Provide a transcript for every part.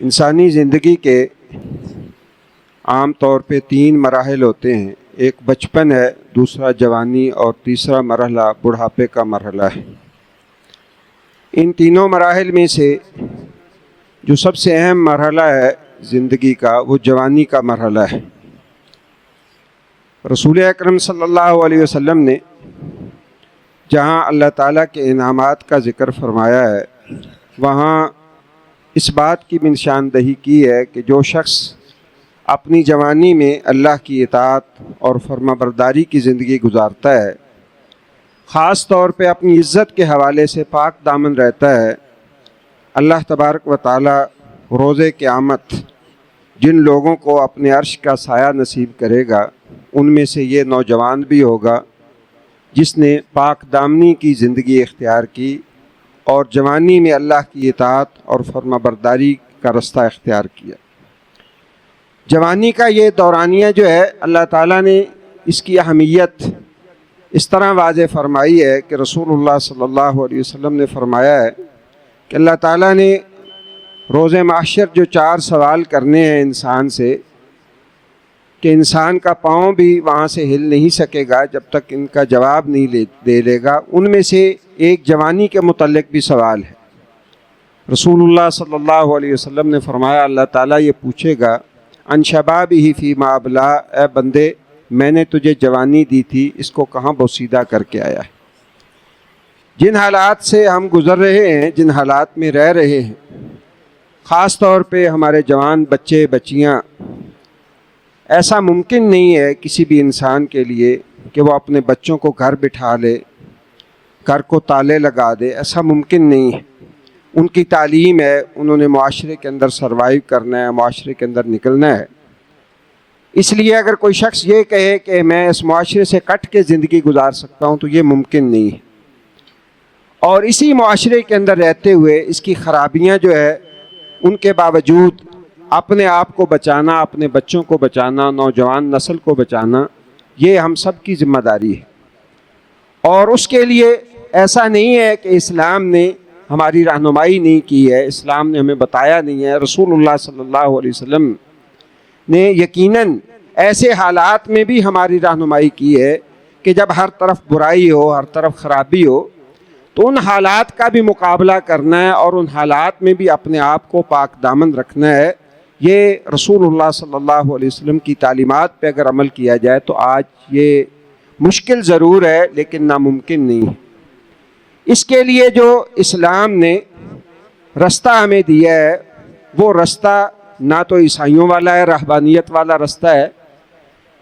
انسانی زندگی کے عام طور پہ 3 مراحل ہوتے ہیں. ایک بچپن ہے، دوسرا جوانی اور تیسرا مرحلہ بڑھاپے کا مرحلہ ہے. ان تینوں مراحل میں سے جو سب سے اہم مرحلہ ہے زندگی کا وہ جوانی کا مرحلہ ہے. رسول اکرم صلی اللہ علیہ وسلم نے جہاں اللہ تعالیٰ کے انعامات کا ذکر فرمایا ہے وہاں اس بات کی نشاندہی کی ہے کہ جو شخص اپنی جوانی میں اللہ کی اطاعت اور فرما برداری کی زندگی گزارتا ہے، خاص طور پہ اپنی عزت کے حوالے سے پاک دامن رہتا ہے، اللہ تبارک و تعالی روز قیامت جن لوگوں کو اپنے عرش کا سایہ نصیب کرے گا ان میں سے یہ نوجوان بھی ہوگا جس نے پاک دامنی کی زندگی اختیار کی اور جوانی میں اللہ کی اطاعت اور فرما برداری کا رستہ اختیار کیا. جوانی کا یہ دورانیہ جو ہے اللہ تعالیٰ نے اس کی اہمیت اس طرح واضح فرمائی ہے کہ رسول اللہ صلی اللہ علیہ وسلم نے فرمایا ہے کہ اللہ تعالیٰ نے روز محشر جو 4 سوال کرنے ہیں انسان سے کہ انسان کا پاؤں بھی وہاں سے ہل نہیں سکے گا جب تک ان کا جواب نہیں دے لے گا، ان میں سے ایک جوانی کے متعلق بھی سوال ہے. رسول اللہ صلی اللہ علیہ وسلم نے فرمایا اللہ تعالیٰ یہ پوچھے گا ان شبابہ فیما ابلا، اے بندے میں نے تجھے جوانی دی تھی اس کو کہاں بوسیدہ کر کے آیا ہے. جن حالات سے ہم گزر رہے ہیں، جن حالات میں رہ رہے ہیں، خاص طور پہ ہمارے جوان بچے بچیاں، ایسا ممکن نہیں ہے کسی بھی انسان کے لیے کہ وہ اپنے بچوں کو گھر بٹھا لے، گھر کو تالے لگا دے. ایسا ممکن نہیں ہے. ان کی تعلیم ہے، انہوں نے معاشرے کے اندر سروائیو کرنا ہے، معاشرے کے اندر نکلنا ہے. اس لیے اگر کوئی شخص یہ کہے کہ میں اس معاشرے سے کٹ کے زندگی گزار سکتا ہوں تو یہ ممکن نہیں ہے. اور اسی معاشرے کے اندر رہتے ہوئے اس کی خرابیاں جو ہے ان کے باوجود اپنے آپ کو بچانا، اپنے بچوں کو بچانا، نوجوان نسل کو بچانا، یہ ہم سب کی ذمہ داری ہے. اور اس کے لیے ایسا نہیں ہے کہ اسلام نے ہماری رہنمائی نہیں کی ہے، اسلام نے ہمیں بتایا نہیں ہے. رسول اللہ صلی اللہ علیہ وسلم نے یقیناً ایسے حالات میں بھی ہماری رہنمائی کی ہے کہ جب ہر طرف برائی ہو، ہر طرف خرابی ہو تو ان حالات کا بھی مقابلہ کرنا ہے اور ان حالات میں بھی اپنے آپ کو پاک دامن رکھنا ہے. یہ رسول اللہ صلی اللہ علیہ وسلم کی تعلیمات پہ اگر عمل کیا جائے تو آج یہ مشکل ضرور ہے لیکن ناممکن نہیں ہے. اس کے لیے جو اسلام نے رستہ ہمیں دیا ہے وہ رستہ نہ تو عیسائیوں والا ہے، رہبانیت والا رستہ ہے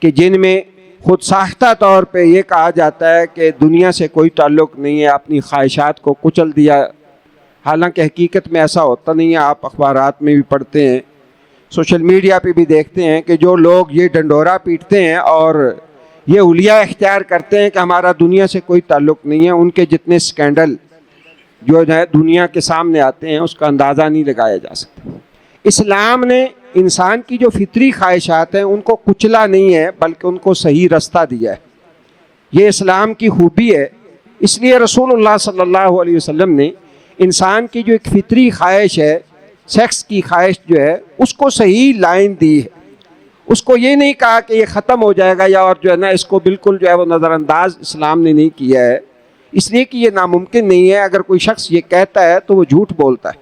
کہ جن میں خود ساختہ طور پہ یہ کہا جاتا ہے کہ دنیا سے کوئی تعلق نہیں ہے، اپنی خواہشات کو کچل دیا. حالانکہ حقیقت میں ایسا ہوتا نہیں ہے. آپ اخبارات میں بھی پڑھتے ہیں، سوشل میڈیا پہ بھی دیکھتے ہیں کہ جو لوگ یہ ڈنڈورا پیٹتے ہیں اور یہ حلیہ اختیار کرتے ہیں کہ ہمارا دنیا سے کوئی تعلق نہیں ہے، ان کے جتنے سکینڈل جو ہے دنیا کے سامنے آتے ہیں اس کا اندازہ نہیں لگایا جا سکتا. اسلام نے انسان کی جو فطری خواہشات ہیں ان کو کچلا نہیں ہے بلکہ ان کو صحیح رستہ دیا ہے. یہ اسلام کی خوبی ہے. اس لیے رسول اللہ صلی اللہ علیہ وسلم نے انسان کی جو ایک فطری خواہش ہے، سیکس کی خواہش جو ہے، اس کو صحیح لائن دی ہے. اس کو یہ نہیں کہا کہ یہ ختم ہو جائے گا یا اور جو ہے نا اس کو بالکل جو ہے وہ نظر انداز اسلام نے نہیں کیا ہے، اس لیے کہ یہ ناممکن نہیں ہے. اگر کوئی شخص یہ کہتا ہے تو وہ جھوٹ بولتا ہے.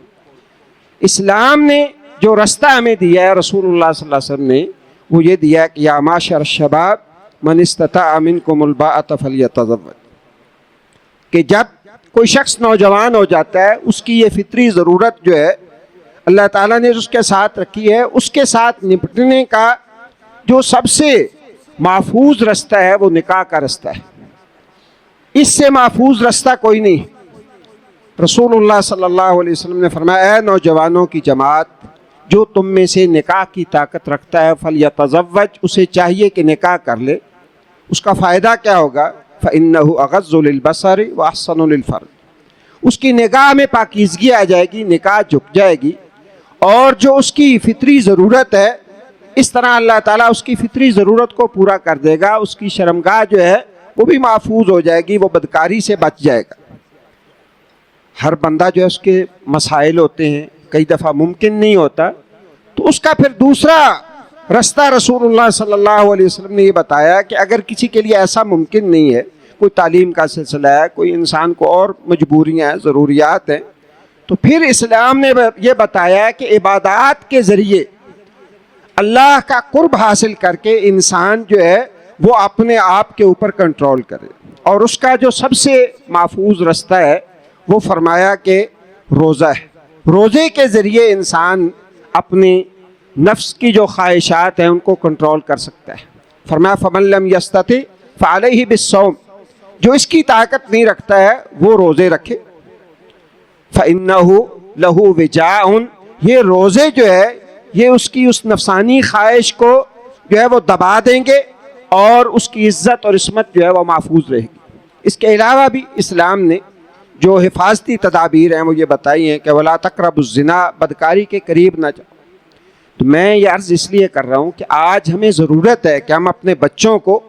اسلام نے جو رستہ ہمیں دیا ہے، رسول اللہ صلی اللہ علیہ وسلم نے وہ یہ دیا ہے کہ یا معاشر الشباب من استطاع منکم الباءۃ فلیتزوج، کہ جب کوئی شخص نوجوان ہو جاتا ہے اس کی یہ فطری ضرورت جو ہے اللہ تعالیٰ نے اس کے ساتھ رکھی ہے، اس کے ساتھ نپٹنے کا جو سب سے محفوظ رستہ ہے وہ نکاح کا رستہ ہے. اس سے محفوظ رستہ کوئی نہیں. رسول اللہ صلی اللہ علیہ وسلم نے فرمایا اے نوجوانوں کی جماعت، جو تم میں سے نکاح کی طاقت رکھتا ہے فلیتزوج، اسے چاہیے کہ نکاح کر لے. اس کا فائدہ کیا ہوگا؟ فإنہ اغض للبصر واحسن للفرج، اس کی نگاہ میں پاکیزگی آ جائے گی، نکاح جھک جائے گی، اور جو اس کی فطری ضرورت ہے اس طرح اللہ تعالیٰ اس کی فطری ضرورت کو پورا کر دے گا. اس کی شرمگاہ جو ہے وہ بھی محفوظ ہو جائے گی، وہ بدکاری سے بچ جائے گا. ہر بندہ جو ہے اس کے مسائل ہوتے ہیں، کئی دفعہ ممکن نہیں ہوتا تو اس کا پھر دوسرا رستہ رسول اللہ صلی اللہ علیہ وسلم نے یہ بتایا کہ اگر کسی کے لیے ایسا ممکن نہیں ہے، کوئی تعلیم کا سلسلہ ہے، کوئی انسان کو اور مجبوریاں ہیں، ضروریات ہیں، تو پھر اسلام نے یہ بتایا کہ عبادات کے ذریعے اللہ کا قرب حاصل کر کے انسان جو ہے وہ اپنے آپ کے اوپر کنٹرول کرے، اور اس کا جو سب سے محفوظ رستہ ہے وہ فرمایا کہ روزہ ہے۔ روزے کے ذریعے انسان اپنی نفس کی جو خواہشات ہیں ان کو کنٹرول کر سکتا ہے۔ فرمایا فَمَن لَّمْ يَسْتَطِعْ فَعَلَيْهِ بِالصَّوْمِ، جو اس کی طاقت نہیں رکھتا ہے وہ روزے رکھے۔ فَإِنَّهُ لَهُ وِجَاءٌ، یہ روزے جو ہے یہ اس کی اس نفسانی خواہش کو جو ہے وہ دبا دیں گے، اور اس کی عزت اور عصمت جو ہے وہ محفوظ رہے گی۔ اس کے علاوہ بھی اسلام نے جو حفاظتی تدابیر ہیں وہ یہ بتائی ہیں کہ وَلَا تَقْرَبُوا الزِّنَا، بدکاری کے قریب نہ جاؤ۔ تو میں یہ عرض اس لیے کر رہا ہوں کہ آج ہمیں ضرورت ہے کہ ہم اپنے بچوں کو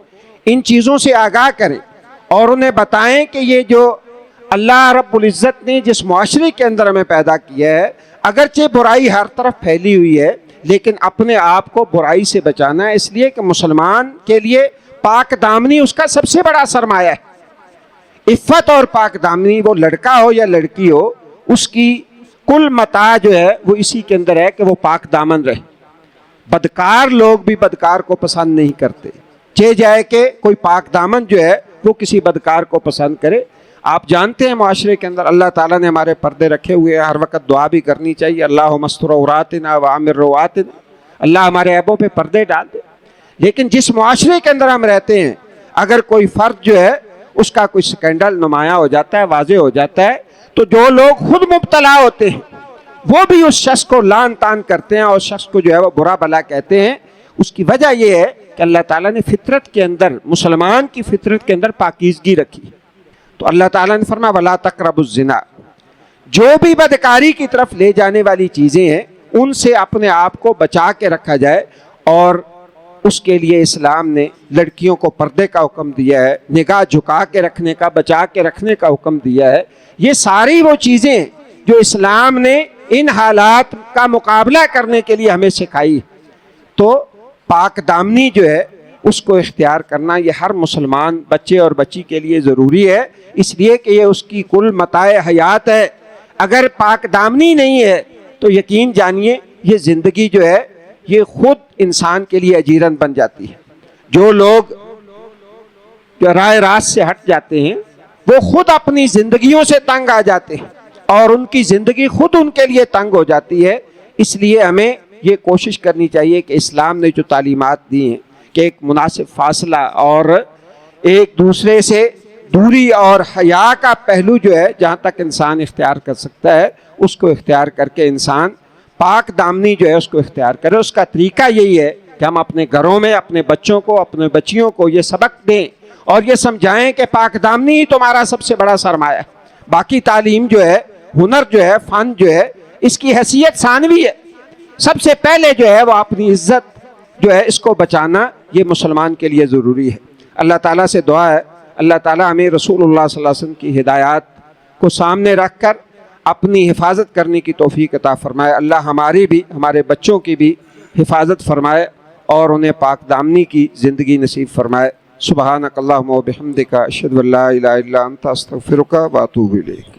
ان چیزوں سے آگاہ کریں اور انہیں بتائیں کہ یہ جو اللہ رب العزت نے جس معاشرے کے اندر ہمیں پیدا کیا ہے، اگرچہ برائی ہر طرف پھیلی ہوئی ہے لیکن اپنے آپ کو برائی سے بچانا ہے، اس لیے کہ مسلمان کے لیے پاک دامنی اس کا سب سے بڑا سرمایہ ہے۔ عفت اور پاک دامنی، وہ لڑکا ہو یا لڑکی ہو، اس کی کل متاع جو ہے وہ اسی کے اندر ہے کہ وہ پاک دامن رہے۔ بدکار لوگ بھی بدکار کو پسند نہیں کرتے، چاہے جائے کہ کوئی پاک دامن جو ہے وہ کسی بدکار کو پسند کرے۔ آپ جانتے ہیں معاشرے کے اندر اللہ تعالیٰ نے ہمارے پردے رکھے ہوئے ہیں، ہر وقت دعا بھی کرنی چاہیے، اللہم استر عوراتنا وآمن رواتنا، اللہ ہمارے عیبوں پہ پردے ڈال دے۔ لیکن جس معاشرے کے اندر ہم رہتے ہیں، اگر کوئی فرد جو ہے اس کا کوئی سکینڈل نمایاں ہو جاتا ہے، واضح ہو جاتا ہے، تو جو لوگ خود مبتلا ہوتے ہیں وہ بھی اس شخص کو لعن طعن کرتے ہیں اور شخص کو جو ہے وہ برا بھلا کہتے ہیں۔ اس کی وجہ یہ ہے کہ اللہ تعالیٰ نے فطرت کے اندر، مسلمان کی فطرت کے اندر پاکیزگی رکھی۔ تو اللہ تعالیٰ نے فرمایا وَلَا تَقْرَبُوا الزِّنَا، جو بھی بدکاری کی طرف لے جانے والی چیزیں ہیں ان سے اپنے آپ کو بچا کے رکھا جائے، اور اس کے لیے اسلام نے لڑکیوں کو پردے کا حکم دیا ہے، نگاہ جھکا کے رکھنے کا، بچا کے رکھنے کا حکم دیا ہے۔ یہ ساری وہ چیزیں جو اسلام نے ان حالات کا مقابلہ کرنے کے لیے ہمیں سکھائی۔ تو پاک دامنی جو ہے اس کو اختیار کرنا یہ ہر مسلمان بچے اور بچی کے لیے ضروری ہے، اس لیے کہ یہ اس کی کل متاع حیات ہے۔ اگر پاک دامنی نہیں ہے تو یقین جانیے یہ زندگی جو ہے یہ خود انسان کے لیے اجیرن بن جاتی ہے۔ جو لوگ جو راہ راست سے ہٹ جاتے ہیں وہ خود اپنی زندگیوں سے تنگ آ جاتے ہیں اور ان کی زندگی خود ان کے لیے تنگ ہو جاتی ہے۔ اس لیے ہمیں یہ کوشش کرنی چاہیے کہ اسلام نے جو تعلیمات دی ہیں کہ ایک مناسب فاصلہ اور ایک دوسرے سے دوری اور حیا کا پہلو جو ہے جہاں تک انسان اختیار کر سکتا ہے اس کو اختیار کر کے انسان پاک دامنی جو ہے اس کو اختیار کرے۔ اس کا طریقہ یہی ہے کہ ہم اپنے گھروں میں اپنے بچوں کو، اپنے بچیوں کو یہ سبق دیں اور یہ سمجھائیں کہ پاک دامنی ہی تمہارا سب سے بڑا سرمایہ ہے۔ باقی تعلیم جو ہے، ہنر جو ہے، فن جو ہے، اس کی حیثیت ثانوی ہے۔ سب سے پہلے جو ہے وہ اپنی عزت جو ہے اس کو بچانا یہ مسلمان کے لیے ضروری ہے۔ اللہ تعالیٰ سے دعا ہے اللہ تعالیٰ ہمیں رسول اللہ صلی اللہ علیہ وسلم کی ہدایات کو سامنے رکھ کر اپنی حفاظت کرنے کی توفیق عطا فرمائے۔ اللہ ہماری بھی، ہمارے بچوں کی بھی حفاظت فرمائے اور انہیں پاک دامنی کی زندگی نصیب فرمائے۔ سبحانک اللہم و بحمدک، اشہد ان لا الہ الا انت، استغفرک و اتوب الیک۔